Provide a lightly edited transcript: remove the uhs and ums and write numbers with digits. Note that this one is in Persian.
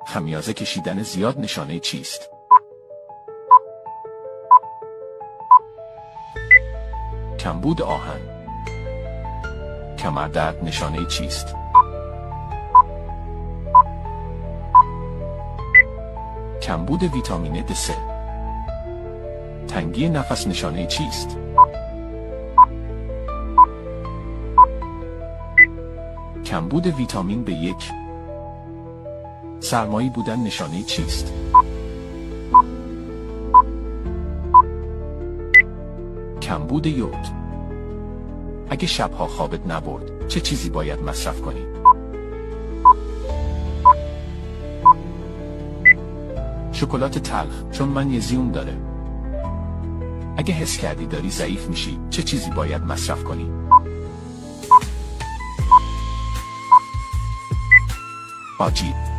خمیازه کشیدن زیاد نشانه چیست؟ کمبود آهن. کمردرد نشانه چیست؟ کمبود ویتامین د3. تنگی نفس نشانه چیست؟ کمبود ویتامین B1. سرمایی بودن نشانه چیست؟ کمبود یود. اگه شبها خوابت نبرد، چه چیزی باید مصرف کنی؟ شکلات تلخ، چون منیزیم داره. اگه حس کردی داری ضعیف میشی، چه چیزی باید مصرف کنی؟ آجیل.